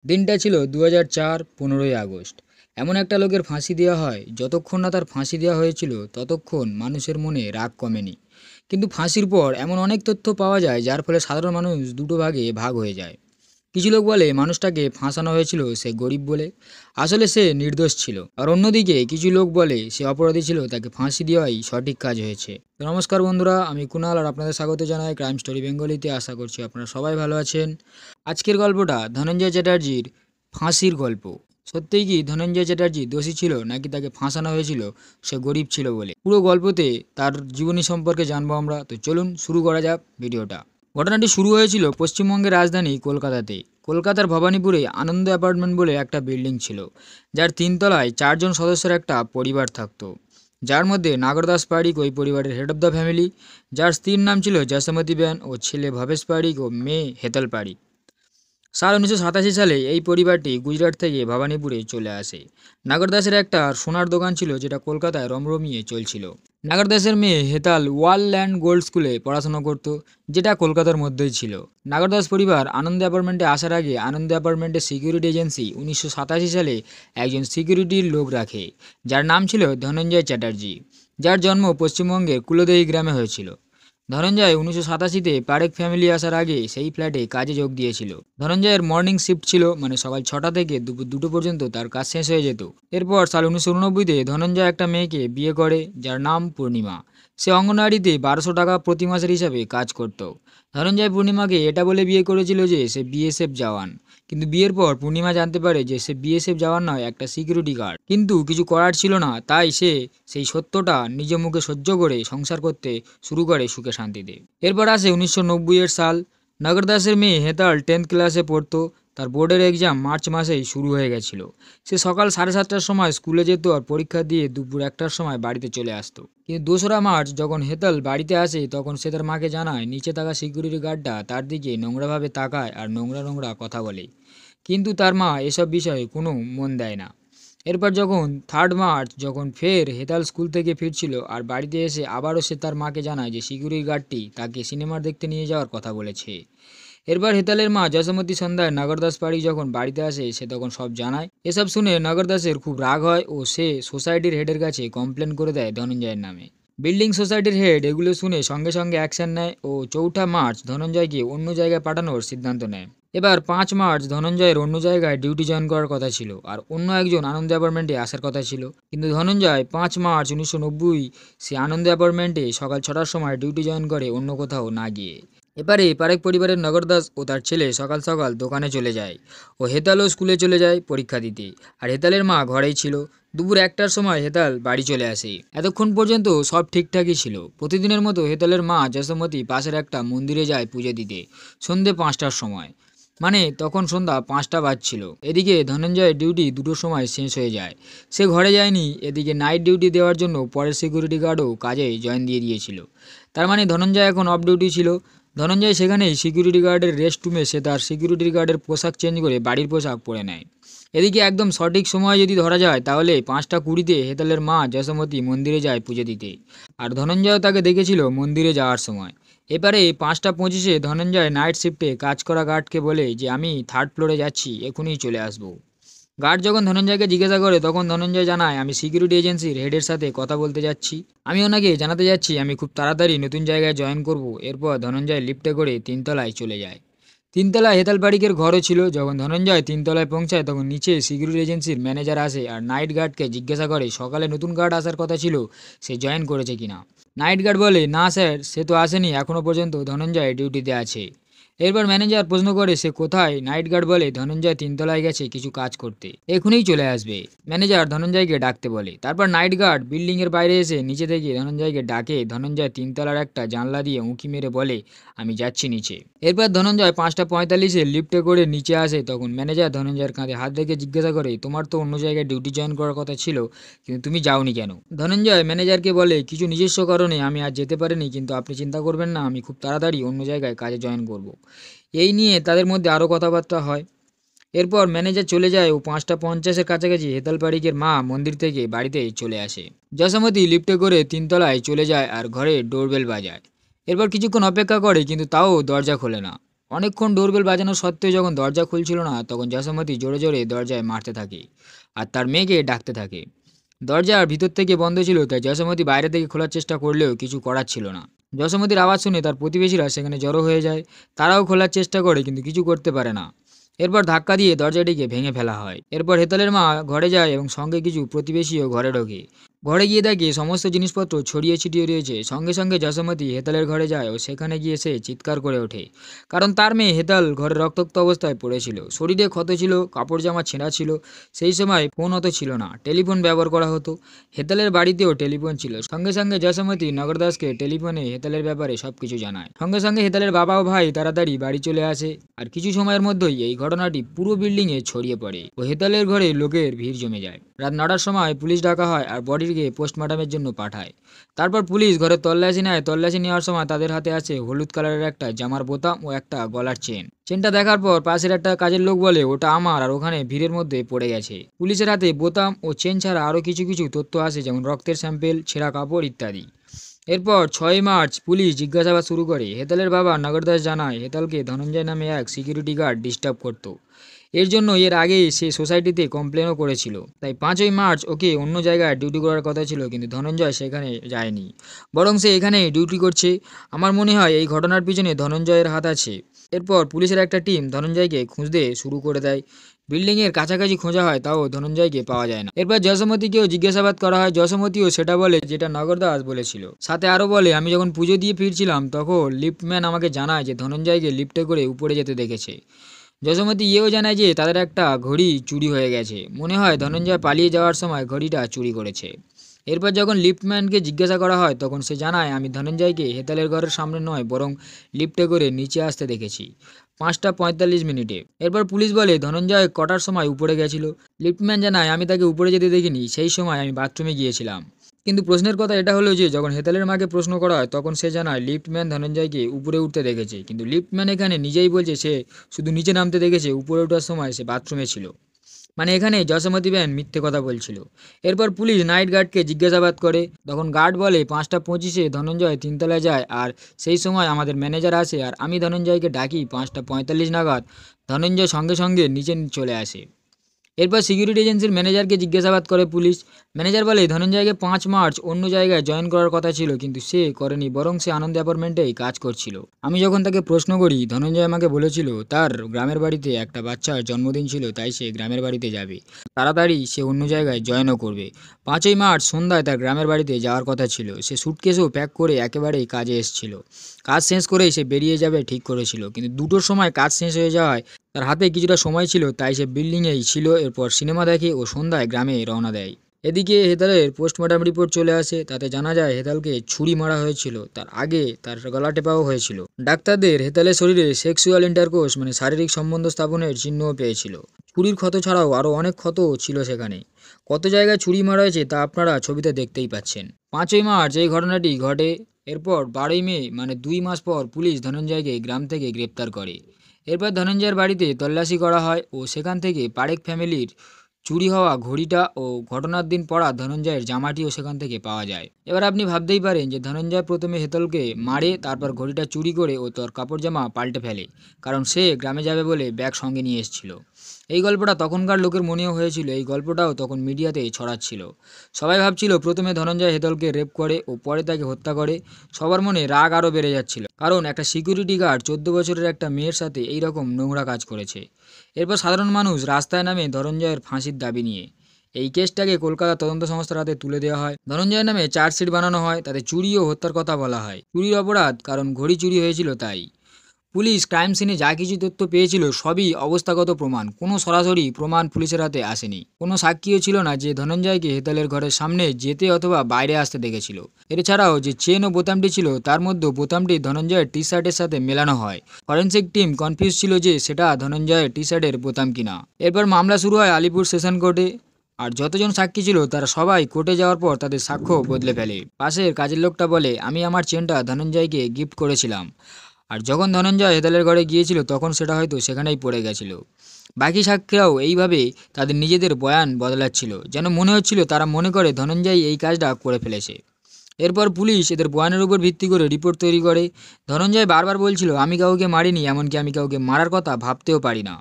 দিনটা ছিল ২০০৪ ১৫ই আগস্ট। এমন একটা লোকের ফাঁসি দেওয়া হয়, যতক্ষণ না তার ফাঁসি দেওয়া হয়েছিল ততক্ষণ মানুষের মনে রাগ কমেনি। কিন্তু ফাঁসির পর এমন অনেক তথ্য পাওয়া যায় যার ফলে সাধারণ মানুষ দুটো ভাগে ভাগ হয়ে যায়। কিছু লোক বলে মানুষটাকে ফাঁসানো হয়েছিল সে গরিব বলে, আসলে সে নির্দোষ ছিল। আর অন্যদিকে কিছু লোক বলে সে অপরাধী ছিল, তাকে ফাঁসি দেওয়াই সঠিক কাজ হয়েছে। তো নমস্কার বন্ধুরা, আমি কুনাল আর আপনাদের স্বাগত জানাই ক্রাইম স্টোরি বেঙ্গলিতে। আশা করছি আপনারা সবাই ভালো আছেন। আজকের গল্পটা ধনঞ্জয় চ্যাটার্জির ফাঁসির গল্প। সত্যিই কি ধনঞ্জয় চ্যাটার্জি দোষী ছিল, নাকি তাকে ফাঁসানো হয়েছিল সে গরিব ছিল বলে? পুরো গল্পতে তার জীবনী সম্পর্কে জানবো আমরা। তো চলুন শুরু করা যাক ভিডিওটা। ঘটনাটি শুরু হয়েছিল পশ্চিমবঙ্গের রাজধানী কলকাতাতে। কলকাতার ভবানীপুরে আনন্দ অ্যাপার্টমেন্ট বলে একটা বিল্ডিং ছিল, যার ৩ তলায় ৪ জন সদস্যের একটা পরিবার থাকতো, যার মধ্যে নাগরদাস পাড়িক ওই পরিবারের হেড অফ দ্য ফ্যামিলি, যার স্ত্রীর নাম ছিল যশোমতী বেন ও ছেলে ভবেশ পাড়িক ও মেয়ে হেতল পাড়িক। সাল ১৯৮৭ সালে এই পরিবারটি গুজরাট থেকে ভবানীপুরে চলে আসে। নাগরদাসের একটা সোনার দোকান ছিল, যেটা কলকাতায় রমরমিয়ে চলছিল। নাগরদাসের মেয়ে হেতাল ওয়াল ল্যান্ড গোল্ড স্কুলে পড়াশোনা করত, যেটা কলকাতার মধ্যেই ছিল। নাগরদাস পরিবার আনন্দ অ্যাপার্টমেন্টে আসার আগে আনন্দ অ্যাপার্টমেন্টের সিকিউরিটি এজেন্সি ১৯৮৭ সালে একজন সিকিউরিটির লোক রাখে, যার নাম ছিল ধনঞ্জয় চ্যাটার্জি, যার জন্ম পশ্চিমবঙ্গের কুলদেহী গ্রামে হয়েছিল। ধনঞ্জয় ১৯৮৭-তে পারেখ ফ্যামিলি আসার আগে সেই ফ্ল্যাটে কাজে যোগ দিয়েছিল। ধনঞ্জয়ের মর্নিং শিফট ছিল, মানে সকাল ৬টা থেকে দুপুর ২টো পর্যন্ত তার কাজ শেষ হয়ে যেত। এরপর সাল ১৯৮৯-তে ধনঞ্জয় একটা মেয়েকে বিয়ে করে, যার নাম পূর্ণিমা। সে অঙ্গনওয়াড়িতে ১২০০ টাকা প্রতি মাসের হিসাবে কাজ করত। ধনঞ্জয় পূর্ণিমাকে এটা বলে বিয়ে করেছিল যে সে বিএসএফ জওয়ান, কিন্তু বিয়ের পর পূর্ণিমা জানতে পারে যে সে বিএসএফ জওয়ান নয়, একটা সিকিউরিটি গার্ড। কিন্তু কিছু করার ছিল না, তাই সে সেই সত্যটা নিজ মুখে সহ্য করে সংসার করতে শুরু করে সুখে শান্তিতে। এরপর আসে ১৯৯০-এর সাল। নগরদাসের মেয়ে হেতাল 10th ক্লাসে পড়তো। তার বোর্ডের এক্সাম মার্চ মাসেই শুরু হয়ে গেছিল। সে সকাল ৭:৩০টার সময় স্কুলে যেত আর পরীক্ষা দিয়ে দুপুর ১টার সময় বাড়িতে চলে আসতো। কিন্তু ২রা মার্চ যখন হেতাল বাড়িতে আসে, তখন সে তার মাকে জানায় নিচে থাকা সিকিউরিটি গার্ডটা তার দিকে নোংরাভাবে তাকায় আর নোংরা নোংরা কথা বলে। কিন্তু তার মা এসব বিষয়ে কোনো মন দেয় না। এরপর যখন 3 মার্চ যখন ফের হেতাল স্কুল থেকে ফিরছিল আর বাড়িতে এসে আবারও সে তার মাকে জানায় যে সিকিউরিটি গার্ডটি তাকে সিনেমা দেখতে নিয়ে যাওয়ার কথা বলেছে। এরপর হেতালের মা যশোমতী সন্ধ্যায় নগরদাস পাড়িক যখন বাড়িতে আসে, সে তখন সব জানায়। এসব শুনে নগরদাসের খুব রাগ হয় ও সে সোসাইটির হেডের কাছে কমপ্লেন করে দেয় ধনঞ্জয়ের নামে। বিল্ডিং সোসাইটির হেড এগুলো শুনে সঙ্গে সঙ্গে অ্যাকশন নেয় ও ৪ঠা মার্চ ধনঞ্জয়কে অন্য জায়গায় পাঠানোর সিদ্ধান্ত নেয়। এবার ৫ মার্চ ধনঞ্জয়ের অন্য জায়গায় ডিউটি জয়েন করার কথা ছিল আর অন্য একজন আনন্দ অ্যাপার্টমেন্টে আসার কথা ছিল। কিন্তু ধনঞ্জয় ৫ মার্চ ১৯৯০ সে আনন্দ অ্যাপার্টমেন্টে সকাল ৬টার সময় ডিউটি জয়েন করে, অন্য কোথাও না গিয়ে। এবারে পারেখ পরিবারের নগরদাস ও তার ছেলে সকাল সকাল দোকানে চলে যায় ও হেতালও স্কুলে চলে যায় পরীক্ষা দিতে। আর হেতালের মা ঘরেই ছিল। দুপুর ১টার সময় হেতাল বাড়ি চলে আসে। এতক্ষণ পর্যন্ত সব ঠিকঠাকই ছিল। প্রতিদিনের মতো হেতালের মা যশোমতী পাশের একটা মন্দিরে যায় পুজো দিতে সন্ধে ৫টার সময়, মানে তখন সন্ধ্যা ৫টা বাজছিল। এদিকে ধনঞ্জয়ের ডিউটি ২টোর সময় শেষ হয়ে যায়। সে ঘরে যায়নি। এদিকে নাইট ডিউটি দেওয়ার জন্য পরের সিকিউরিটি গার্ডও কাজে জয়েন দিয়ে দিয়েছিল। তার মানে ধনঞ্জয় এখন অফ ডিউটি ছিল। ধনঞ্জয় সেখানেই সিকিউরিটি গার্ডের রেস্ট রুমে সে তার সিকিউরিটি গার্ডের পোশাক চেঞ্জ করে বাড়ির পোশাক পরে নেয়। এদিকে একদম সঠিক সময় যদি ধরা যায়, তাহলে ৫টা ২০-তে হেতালের মা যশোমতী মন্দিরে যায় পুজো দিতে। আর ধনঞ্জয়ও তাকে দেখেছিল মন্দিরে যাওয়ার সময়। এবারে ৫টা ২৫-এ ধনঞ্জয় নাইট শিফটে কাজ করা গার্ডকে বলে যে আমি 3rd ফ্লোরে যাচ্ছি, এখনই চলে আসবো। গার্ড যখন ধনঞ্জয়কে জিজ্ঞাসা করে, তখন ধনঞ্জয় জানায় আমি সিকিউরিটি এজেন্সির হেডের সাথে কথা বলতে যাচ্ছি। আমি ওনাকে জানাতে যাচ্ছি আমি খুব তাড়াতাড়ি নতুন জায়গায় জয়েন করব। এরপর ধনঞ্জয় লিফটে করে ৩তলায় চলে যায়। ৩তলায় হেতাল পাড়িকের ঘরও ছিল। যখন ধনঞ্জয় ৩তলায় পৌঁছায়, তখন নিচে সিকিউরিটি এজেন্সির ম্যানেজার আসে আর নাইট গার্ডকে জিজ্ঞাসা করে সকালে নতুন গার্ড আসার কথা ছিল, সে জয়েন করেছে কিনা। নাইট গার্ড বলে না স্যার, সে তো আসেনি, এখনও পর্যন্ত ধনঞ্জয় ডিউটিতে আছে। এরপর ম্যানেজার প্রশ্ন করে সে কোথায়। নাইট গার্ড বলে ধনঞ্জয় ৩তলায় গেছে কিছু কাজ করতে, এখনই চলে আসবে। ম্যানেজার ধনঞ্জয়কে ডাকতে বলে। তারপর নাইট গার্ড বিল্ডিং এর বাইরে এসে নিচে থেকে ধনঞ্জয়কে ডাকে। ধনঞ্জয় ৩তলার একটা জানলা দিয়ে উঁকি মেরে বলে আমি যাচ্ছি নিচে। এরপর ধনঞ্জয় ৫টা ৪৫-এ লিফটে করে নিচে আসে। তখন ম্যানেজার ধনঞ্জয়ের কাঁধে হাত রেখে জিজ্ঞাসা করে তোমার তো অন্য জায়গায় ডিউটি জয়েন করার কথা ছিল, কিন্তু তুমি যাওনি কেন? ধনঞ্জয় ম্যানেজারকে বলে কিছু নিজস্ব কারণে আমি আজ যেতে পারিনি, কিন্তু আপনি চিন্তা করবেন না, আমি খুব তাড়াতাড়ি অন্য জায়গায় কাজে জয়েন করব। এই নিয়ে তাদের মধ্যে আরও কথাবার্তা হয়। এরপর ম্যানেজার চলে যায় ও ৫টা ৫০-এর কাছাকাছি হেতাল পাড়িকের মা মন্দির থেকে বাড়িতে চলে আসে। যশোমতী লিফটে করে ৩তলায় চলে যায় আর ঘরে ডোরবেল বাজায়। এরপর কিছুক্ষণ অপেক্ষা করে, কিন্তু তাও দরজা খোলে না। অনেকক্ষণ ডোরবেল বাজানো সত্ত্বেও যখন দরজা খুলছিল না, তখন যশোমতি জোরে জোরে দরজায় মারতে থাকে আর তার মেয়েকে ডাকতে থাকে। দরজার ভিতর থেকে বন্ধ ছিল, তাই যশোমতি বাইরে থেকে খোলার চেষ্টা করলেও কিছু করার ছিল না। যশোমতির আওয়াজ শুনে তার প্রতিবেশীরা সেখানে জড়ো হয়ে যায়। তারাও খোলার চেষ্টা করে কিন্তু কিছু করতে পারে না। এরপর ধাক্কা দিয়ে দরজাটিকে ভেঙে ফেলা হয়। এরপর হেতালের মা ঘরে যায় এবং সঙ্গে কিছু প্রতিবেশীও ঘরে ঢোকে। ঘরে গিয়ে দেখে সমস্ত জিনিসপত্র ছড়িয়ে ছিটিয়ে রয়েছে। সঙ্গে সঙ্গে যশোমতি হেতালের ঘরে যায় ও সেখানে গিয়ে সে চিৎকার করে ওঠে, কারণ তার মেয়ে হেতাল ঘরে রক্তাক্ত অবস্থায় পড়েছিল। শরীরে ক্ষত ছিল, কাপড় জামা ছেঁড়া ছিল। সেই সময় ফোন অত ছিল না, টেলিফোন ব্যবহার করা হতো। হেতালের বাড়িতেও টেলিফোন ছিল। সঙ্গে সঙ্গে যশোমতি নগরদাসকে টেলিফোনে হেতালের ব্যাপারে সবকিছু জানায়। সঙ্গে সঙ্গে হেতালের বাবা ও ভাই তাড়াতাড়ি বাড়ি চলে আসে আর কিছু সময়ের মধ্যেই এই ঘটনাটি পুরো বিল্ডিংয়ে ছড়িয়ে পড়ে ও হেতালের ঘরে লোকের ভিড় জমে যায়। রাত 9টার সময় পুলিশ ডাকা হয় আর বডিকে পোস্টমর্টমের জন্য পাঠায়। তারপর পুলিশ ঘরে তল্লাশি নেয়। তল্লাশি নেওয়ার সময় তাদের হাতে আছে হলুদ কালারের একটা জামার বোতাম ও একটা গলার চেনটা দেখার পর পাশের একটা কাজের লোক বলে ওটা আমার, আর ওখানে ভিড়ের মধ্যে পড়ে গেছে। পুলিশের হাতে বোতাম ও চেন ছাড়া আরও কিছু কিছু তথ্য আছে, যেমন রক্তের স্যাম্পেল, ছেঁড়া কাপড় ইত্যাদি। এরপর 6 মার্চ পুলিশ জিজ্ঞাসাবাদ শুরু করে। হেতালের বাবা নগরদাস জানায় হেতালকে ধনঞ্জয় নামে এক সিকিউরিটি গার্ড ডিস্টার্ব করত। এর জন্য এর আগেই সে সোসাইটিতে কমপ্লেনও করেছিল। তাই 5ই মার্চ ওকে অন্য জায়গায় ডিউটি করার কথা ছিল, কিন্তু ধনঞ্জয় সেখানে যায়নি, বরং সে এখানেই ডিউটি করছে। আমার মনে হয় এই ঘটনার পিছনে ধনঞ্জয়ের হাত আছে। এরপর পুলিশের একটা টিম ধনঞ্জয়কে খুঁজতে শুরু করে দেয়। বিল্ডিংয়ের কাছাকাছি খোঁজা হয়, তাও ধনঞ্জয়কে পাওয়া যায় না। এরপর যশোমতিকেও জিজ্ঞাসাবাদ করা হয়। যশোমতিও সেটা বলে যেটা নগরদাস বলেছিল। সাথে আরও বলে, আমি যখন পুজো দিয়ে ফিরছিলাম তখন লিফটম্যান আমাকে জানায় যে ধনঞ্জয়কে লিফটে করে উপরে যেতে দেখেছে। যশোমতি এও জানায় যে তাদের একটা ঘড়ি চুরি হয়ে গেছে। মনে হয় ধনঞ্জয় পালিয়ে যাওয়ার সময় ঘড়িটা চুরি করেছে। এরপর যখন লিফটম্যানকে জিজ্ঞাসা করা হয় তখন সে জানায়, আমি ধনঞ্জয়কে হেতালের ঘরের সামনে নয় বরং লিফটে করে নিচে আসতে দেখেছি 5টা 45 মিনিটে। এরপর পুলিশ বলে ধনঞ্জয় কটার সময় উপরে গেছিল। লিফটম্যান জানায়, আমি তাকে উপরে যেতে দেখিনি, সেই সময় আমি বাথরুমে গিয়েছিলাম। কিন্তু প্রশ্নের কথা এটা হলো যে যখন হেতালের মাকে প্রশ্ন করা হয় তখন সে জানায় লিফটম্যান ধনঞ্জয়কে উপরে উঠতে দেখেছে, কিন্তু লিফটম্যান এখানে নিজেই বলছে সে শুধু নিচে নামতে দেখেছে, উপরে ওঠার সময় সে বাথরুমে ছিল। মানে এখানে যশোমতি ব্যান মিথ্যে কথা বলছিল। এরপর পুলিশ নাইট গার্ডকে জিজ্ঞাসাবাদ করে। তখন গার্ড বলে 5টা 25-এ ধনঞ্জয় 3তলায় যায় আর সেই সময় আমাদের ম্যানেজার আসে আর আমি ধনঞ্জয়কে ডাকি 5টা 45 নাগাদ। ধনঞ্জয় সঙ্গে সঙ্গে নিচে চলে আসে। এরপর সিকিউরিটি এজেন্সির ম্যানেজারকে জিজ্ঞাসাবাদ করে পুলিশ। ম্যানেজার বলে ধনঞ্জয়কে 5 মার্চ অন্য জায়গায় জয়েন করার কথা ছিল, কিন্তু সে করেনি, বরং সে আনন্দ অ্যাপার্টমেন্টেই কাজ করছিল। আমি যখন তাকে প্রশ্ন করি ধনঞ্জয় আমাকে বলেছিল তার গ্রামের বাড়িতে একটা বাচ্চার জন্মদিন ছিল, তাই সে গ্রামের বাড়িতে যাবে, তাড়াতাড়ি সে অন্য জায়গায় জয়েনও করবে। 5ই মার্চ সন্ধ্যায় তার গ্রামের বাড়িতে যাওয়ার কথা ছিল। সে সুটকেসও প্যাক করে একেবারেই কাজে এসেছিল। কাজ শেষ করেই সে বেরিয়ে যাবে ঠিক করেছিল, কিন্তু 2টোর সময় কাজ শেষ হয়ে যাওয়ায় তার হাতে কিছুটা সময় ছিল, তাই সে বিল্ডিংয়েই ছিল। এরপর সিনেমা দেখে ও সন্ধ্যায় গ্রামে রওনা দেয়। এদিকে হেতালের পোস্টমর্টম রিপোর্ট চলে আসে। তাতে জানা যায় হেতালকে ছুরি মারা হয়েছিল, তার আগে তার গলা টেপাও হয়েছিল। ডাক্তারদের হেতালের শরীরে সেক্সুয়াল ইন্টারকোর্স মানে শারীরিক সম্বন্ধ স্থাপনের চিহ্নও পেয়েছিল। ছুরির ক্ষত ছাড়াও আরও অনেক ক্ষত ছিল সেখানে। কত জায়গায় ছুরি মারা হয়েছে তা আপনারা ছবিতে দেখতেই পাচ্ছেন। 5ই মার্চ এই ঘটনাটি ঘটে। এরপর 12ই মে মানে 2 মাস পর পুলিশ ধনঞ্জয়কে গ্রাম থেকে গ্রেপ্তার করে। এরপর ধনঞ্জয়ের বাড়িতে তল্লাশি করা হয় ও সেখান থেকে পারেখ ফ্যামিলির চুরি হওয়া ঘড়িটা ও ঘটনার দিন পড়া ধনঞ্জয়ের জামাটিও সেখান থেকে পাওয়া যায়। এবার আপনি ভাবতেই পারেন যে ধনঞ্জয় প্রথমে হেতলকে মারে, তারপর ঘড়িটা চুরি করে ও তার কাপড় জামা পাল্টে ফেলে, কারণ সে গ্রামে যাবে বলে ব্যাগ সঙ্গে নিয়ে এসেছিল। এই গল্পটা তখনকার লোকের মনেও হয়েছিল। এই গল্পটাও তখন মিডিয়াতে ছড়াচ্ছিল। সবাই ভাবছিল প্রথমে ধনঞ্জয় হেতলকে রেপ করে ও পরে তাকে হত্যা করে। সবার মনে রাগ আরও বেড়ে যাচ্ছিল, কারণ একটা সিকিউরিটি গার্ড 14 বছরের একটা মেয়ের সাথে এই রকম নোংরা কাজ করেছে। এরপর সাধারণ মানুষ রাস্তায় নামে ধনঞ্জয়ের ফাঁসির দাবি নিয়ে। এই কেসটাকে কলকাতা তদন্ত সংস্থার হাতে তুলে দেওয়া হয়। ধনঞ্জয়ের নামে চার্জশিট বানানো হয়, তাতে চুরি ও হত্যার কথা বলা হয়। চুরির অপরাধ, কারণ ঘড়ি চুরি হয়েছিল তাই। পুলিশ ক্রাইম সিনে যা কিছু তথ্য পেয়েছিল সবই অবস্থাগত প্রমাণ, কোনো সরাসরি প্রমাণ পুলিশের হাতে আসেনি। কোনো সাক্ষীও ছিল না যে ধনঞ্জয়কে হেতালের ঘরের সামনে যেতে অথবা বাইরে আসতে দেখেছিল। এছাড়াও যে চেন ও বোতামটি ছিল তার মধ্যে বোতামটি ধনঞ্জয়ের টি শার্টের সাথে মেলানো হয়। ফরেনসিক টিম কনফিউজ ছিল যে সেটা ধনঞ্জয়ের টি শার্টের বোতাম কিনা। এরপর মামলা শুরু হয় আলিপুর সেশন কোর্টে। আর যতজন সাক্ষী ছিল তারা সবাই কোর্টে যাওয়ার পর তাদের সাক্ষ্য বদলে ফেলে। পাশের কাজের লোকটা বলে, আমি আমার চেনটা ধনঞ্জয়কে গিফট করেছিলাম, আর যখন ধনঞ্জয় হেতালের ঘরে গিয়েছিল তখন সেটা হয়তো সেখানেই পড়ে গেছিল। বাকি সাক্ষীরাও এইভাবে তাদের নিজেদের বয়ান বদলাচ্ছিল, যেন মনে হচ্ছিল তারা মনে করে ধনঞ্জয় এই কাজটা করে ফেলেছে। এরপর পুলিশ এদের বয়ানের উপর ভিত্তি করে রিপোর্ট তৈরি করে। ধনঞ্জয় বারবার বলছিল, আমি কাউকে মারিনি, এমনকি আমি কাউকে মারার কথা ভাবতেও পারি না।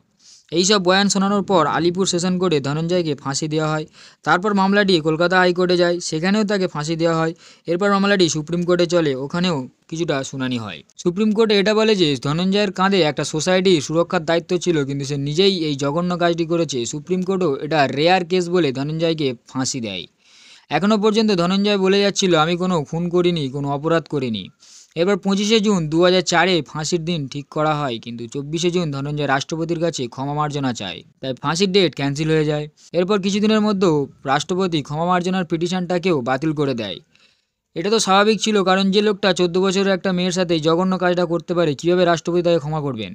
এইসব বয়ান শোনানোর পর আলিপুর সেশন কোর্টে ধনঞ্জয়কে ফাঁসি দেওয়া হয়। তারপর মামলাটি কলকাতা হাইকোর্টে যায়, সেখানেও তাকে ফাঁসি দেওয়া হয়। এরপর মামলাটি সুপ্রিম কোর্টে চলে, ওখানেও কিছুটা শুনানি হয়। সুপ্রিম কোর্টে এটা বলে যে ধনঞ্জয়ের কাঁধে একটা সোসাইটি সুরক্ষার দায়িত্ব ছিল, কিন্তু সে নিজেই এই জঘন্য কাজটি করেছে। সুপ্রিম কোর্টও এটা রেয়ার কেস বলে ধনঞ্জয়কে ফাঁসি দেয়। এখনও পর্যন্ত ধনঞ্জয় বলে যাচ্ছিল, আমি কোনো খুন করিনি, কোনো অপরাধ করিনি। এবার 25শে জুন 2004-এ ফাঁসির দিন ঠিক করা হয়, কিন্তু 24শে জুন ধনঞ্জয় রাষ্ট্রপতির কাছে ক্ষমা মার্জনা চায়, তাই ফাঁসির ডেট ক্যান্সেল হয়ে যায়। এরপর কিছুদিনের মধ্যেও রাষ্ট্রপতি ক্ষমা মার্জনার পিটিশনটাকেও বাতিল করে দেয়। এটা তো স্বাভাবিক ছিল, কারণ যে লোকটা 14 বছরের একটা মেয়ের সাথে জঘন্য কাজটা করতে পারে, কীভাবে রাষ্ট্রপতি তাকে ক্ষমা করবেন?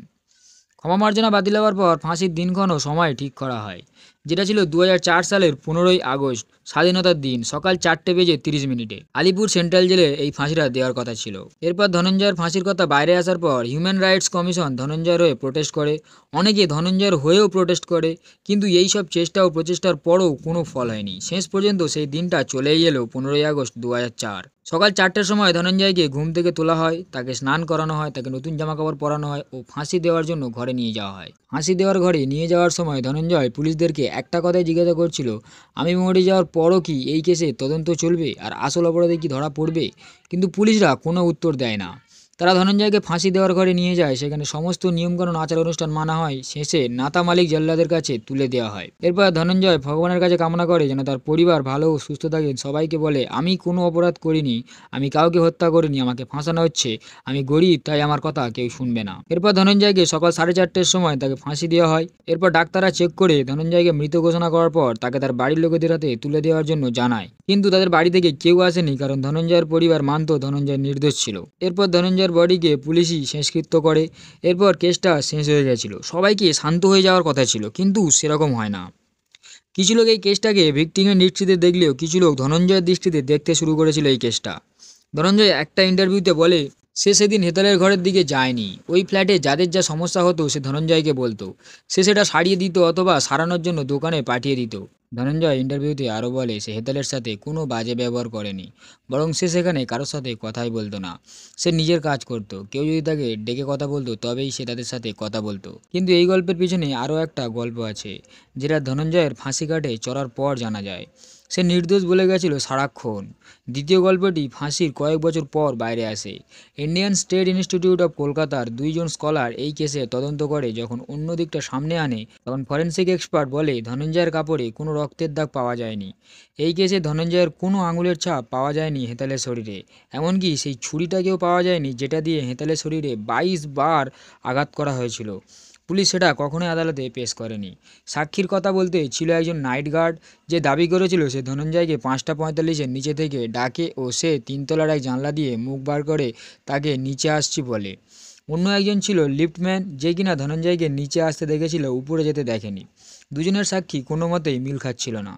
ক্ষমা মার্জনা বাতিল হওয়ার পর ফাঁসির দিনক্ষণ ও সময় ঠিক করা হয়, যেটা ছিল 2004 সালের 15ই আগস্ট, স্বাধীনতার দিন, সকাল 4:30 আলিপুর সেন্ট্রাল জেলে এই ফাঁসিটা দেওয়ার কথা ছিল। এরপর ধনঞ্জয়ের ফাঁসির কথা বাইরে আসার পর হিউম্যান রাইটস কমিশন ধনঞ্জয়ের হয়ে প্রোটেস্ট করে, অনেকে ধনঞ্জয়ের হয়েও প্রোটেস্ট করে, কিন্তু এই সব চেষ্টা ও প্রচেষ্টার পরও কোনো ফল হয়নি। শেষ পর্যন্ত সেই দিনটা চলেই এলো 15ই আগস্ট 2004। সকাল 4টের সময় ধনঞ্জয়কে ঘুম থেকে তোলা হয়, তাকে স্নান করানো হয়, তাকে নতুন জামাকাপড় পরানো হয় ও ফাঁসি দেওয়ার জন্য ঘরে নিয়ে যাওয়া হয়। ফাঁসি দেওয়ার ঘরে নিয়ে যাওয়ার সময় ধনঞ্জয় পুলিশদেরকে একটা কথাই জিজ্ঞাসা করছিল, আমি মরে যাওয়ার পরও কি এই কেসে তদন্ত চলবে আর আসল অপরাধী কি ধরা পড়বে? কিন্তু পুলিশরা কোনো উত্তর দেয় না। তারা ধনঞ্জয়কে ফাঁসি দেওয়ার ঘরে নিয়ে যায়, সেখানে সমস্ত নিয়মকানুন আচার অনুষ্ঠান মানা হয়, শেষে নাতা মালিক জল্লাদের কাছে তুলে দেওয়া হয়। এরপর ধনঞ্জয় ভগবানের কাছে কামনা করে যেন তার পরিবার ভালো ও সুস্থ থাকে, সবাইকে বলে, আমি কোনো অপরাধ করিনি, আমি কাউকে হত্যা করিনি, আমাকে ফাঁসানো হচ্ছে, আমি গরিব তাই আমার কথা কেউ শুনবে না। এরপর ধনঞ্জয়কে সকাল 4:30-এর সময় তাকে ফাঁসি দেওয়া হয়। এরপর ডাক্তাররা চেক করে ধনঞ্জয়কে মৃত ঘোষণা করার পর তাকে তার বাড়ির লোকেদের হাতে তুলে দেওয়ার জন্য জানায়, কিন্তু তাদের বাড়ি থেকে কেউ আসেনি, কারণ ধনঞ্জয়ের পরিবার মানত ধনঞ্জয় নির্দোষ ছিল। এরপর ধনঞ্জয়ের বডিকে পুলিশই শেষকৃত্য করে। এরপর কেসটা শেষ হয়ে গেছিল, সবাইকে শান্ত হয়ে যাওয়ার কথা ছিল, কিন্তু সেরকম হয় না। কিছু লোক এই কেসটাকে ভিকটিমের দৃষ্টিতে দেখলেও কিছু লোক ধনঞ্জয়ের দৃষ্টিতে দেখতে শুরু করেছিল এই কেসটা। ধনঞ্জয় একটা ইন্টারভিউতে বলে, সে সেদিন হেতালের ঘরের দিকে যায়নি, ওই ফ্ল্যাটে যাদের যা সমস্যা হতো সে ধনঞ্জয়কে বলতো, সে সেটা সারিয়ে দিত অথবা সারানোর জন্য দোকানে পাঠিয়ে দিত। ধনঞ্জয় ইন্টারভিউতে আরও বলে, সে হেতালের সাথে কোনো বাজে ব্যবহার করেনি, বরং সে সেখানে কারোর সাথে কথাই বলতো না, সে নিজের কাজ করত, কেউ যদি তাকে ডেকে কথা বলতো তবেই সে তাদের সাথে কথা বলতো। কিন্তু এই গল্পের পিছনে আরও একটা গল্প আছে, যেটা ধনঞ্জয়ের ফাঁসি কাটে চড়ার পর জানা যায়। সে নির্দোষ বলে গেছিল সারাক্ষণ। দ্বিতীয় গল্পটি ফাঁসির কয়েক বছর পর বাইরে আসে। ইন্ডিয়ান স্টেট ইনস্টিটিউট অফ কলকাতার 2জন স্কলার এই কেসে তদন্ত করে, যখন অন্য দিকটা সামনে আনে তখন ফরেন্সিক এক্সপার্ট বলে ধনঞ্জয়ের কাপড়ে কোনো রক্তের দাগ পাওয়া যায়নি। এই কেসে ধনঞ্জয়ের কোনো আঙুলের ছাপ পাওয়া যায়নি হেতালের শরীরে, এমনকি সেই ছুরিটাকেও পাওয়া যায়নি যেটা দিয়ে হেতালের শরীরে 22 বার আঘাত করা হয়েছিল। পুলিশ সেটা কখনোই আদালতে পেশ করেনি। সাক্ষীর কথা বলতে ছিল একজন নাইট গার্ড, যে দাবি করেছিল সে ধনঞ্জয়কে 5:45-এর নিচে থেকে ডাকে ও সে 3তলার এক জানলা দিয়ে মুখ বার করে তাকে নিচে আসছি বলে। অন্য একজন ছিল লিফটম্যান, যে কিনা ধনঞ্জয়কে নিচে আসতে দেখেছিল, উপরে যেতে দেখেনি। দুজনের সাক্ষী কোনো মতেই মিল খাচ্ছিল না।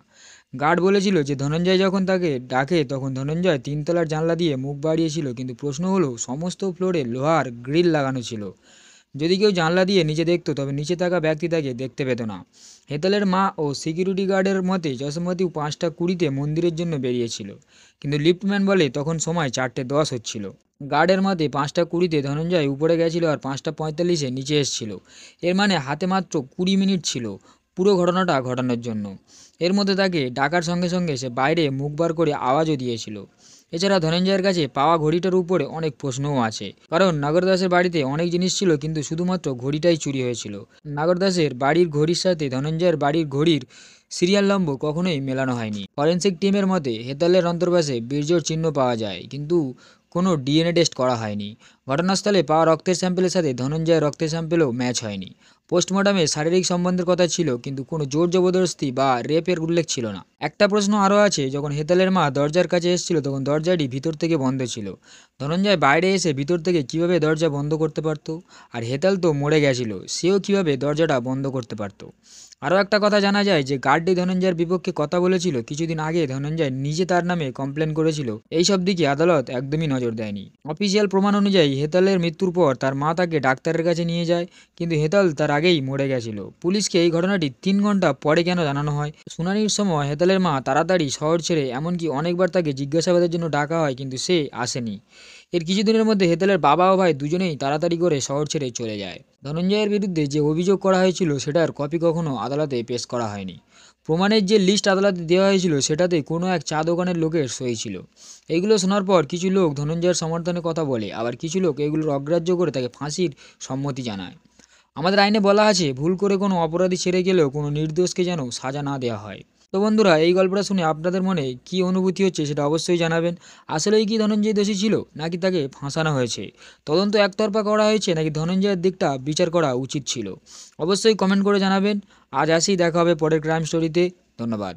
গার্ড বলেছিল যে ধনঞ্জয় যখন তাকে ডাকে তখন ধনঞ্জয় 3তলার জানলা দিয়ে মুখ বাড়িয়েছিল, কিন্তু প্রশ্ন হলো সমস্ত ফ্লোরে লোহার গ্রিল লাগানো ছিল, যদি কেউ জানলা দিয়ে নিচে দেখতো তবে নিচে থাকা ব্যক্তি তাকে দেখতে পেত না। হেতালের মা ও সিকিউরিটি গার্ডের মতে যশোমতী 5:20-তে মন্দিরের জন্য বেরিয়েছিল, কিন্তু লিফটম্যান বলে তখন সময় 4:10 হচ্ছিল। গার্ডের মতে 5:20-তে ধনঞ্জয় উপরে গেছিল আর 5:45-এ নিচে এসেছিল, এর মানে হাতে মাত্র 20 মিনিট ছিল পুরো ঘটনাটা ঘটানোর জন্য। এর মধ্যে তাকে ডাকার সঙ্গে সঙ্গে সে বাইরে মুখ বার করে আওয়াজও দিয়েছিল। এছাড়া ধনঞ্জয়ের কাছে পাওয়া ঘড়িটার উপরে অনেক প্রশ্নও আছে, কারণ নাগরদাসের বাড়িতে অনেক জিনিস ছিল, কিন্তু শুধুমাত্র ঘড়িটাই চুরি হয়েছিল। নাগরদাসের বাড়ির ঘড়ির সাথে ধনঞ্জয়ের বাড়ির ঘড়ির সিরিয়াল নম্বর কখনোই মেলানো হয়নি। ফরেন্সিক টিমের মতে হেতালের অন্তর্বাসে বীর্যর চিহ্ন পাওয়া যায়, কিন্তু কোনো ডিএনএ টেস্ট করা হয়নি। ঘটনাস্থলে পাওয়া রক্তের স্যাম্পেলের সাথে ধনঞ্জয়ের রক্তের স্যাম্পেলও ম্যাচ হয়নি। পোস্টমর্টমে শারীরিক সম্বন্ধের কথা ছিল, কিন্তু কোনো জোর জবরদস্তি বা রেপের উল্লেখ ছিল না। একটা প্রশ্ন আরও আছে, যখন হেতালের মা দরজার কাছে এসেছিল তখন দরজাটি ভিতর থেকে বন্ধ ছিল। ধনঞ্জয় বাইরে এসে ভিতর থেকে কিভাবে দরজা বন্ধ করতে পারত? আর হেতাল তো মরে গেছিল, সেও কিভাবে দরজাটা বন্ধ করতে পারত? আরও একটা কথা জানা যায় যে গার্ডটি ধনঞ্জয়ের বিপক্ষে কথা বলেছিল। কিছুদিন আগে ধনঞ্জয় নিজে তার নামে কমপ্লেন করেছিল। এইসব দিকে আদালত একদমই নজর দেয়নি। অফিসিয়াল প্রমাণ অনুযায়ী হেতালের মৃত্যুর পর তার মা তাকে ডাক্তারের কাছে নিয়ে যায়, কিন্তু হেতাল তার আগেই মরে গেছিল। পুলিশকে এই ঘটনাটি 3 ঘন্টা পরে কেন জানানো হয়? শুনানির সময় হেতালের মা তাড়াতাড়ি শহর ছেড়ে, এমনকি অনেকবার তাকে জিজ্ঞাসাবাদের জন্য ডাকা হয়, কিন্তু সে আসেনি। এর কিছুদিনের মধ্যে হেতালের বাবা ও ভাই দুজনেই তাড়াতাড়ি করে শহর ছেড়ে চলে যায়। ধনঞ্জয়ের বিরুদ্ধে যে অভিযোগ করা হয়েছিল সেটার কপি কখনো আদালতে পেশ করা হয়নি। প্রমাণের যে লিস্ট আদালতে দেওয়া হয়েছিল সেটাতে কোনো এক চা দোকানের লোকের সই ছিল। এইগুলো শোনার পর কিছু লোক ধনঞ্জয়ের সমর্থনে কথা বলে, আবার কিছু লোক এগুলোর অগ্রাহ্য করে তাকে ফাঁসির সম্মতি জানায়। আমাদের আইনে বলা আছে, ভুল করে কোনো অপরাধী ছেড়ে গেলেও কোনো নির্দোষকে যেন সাজা না দেওয়া হয়। তো বন্ধুরা, এই গল্পটা শুনে আপনাদের মনে কী অনুভূতি হচ্ছে সেটা অবশ্যই জানাবেন। আসলেই কি ধনঞ্জয় দোষী ছিল, নাকি তাকে ফাঁসানো হয়েছে? তদন্ত একতরফা করা হয়েছে, নাকি ধনঞ্জয়ের দিকটা বিচার করা উচিত ছিল? অবশ্যই কমেন্ট করে জানাবেন। আজ আসি, দেখা হবে পরের ক্রাইম স্টোরিতে। ধন্যবাদ।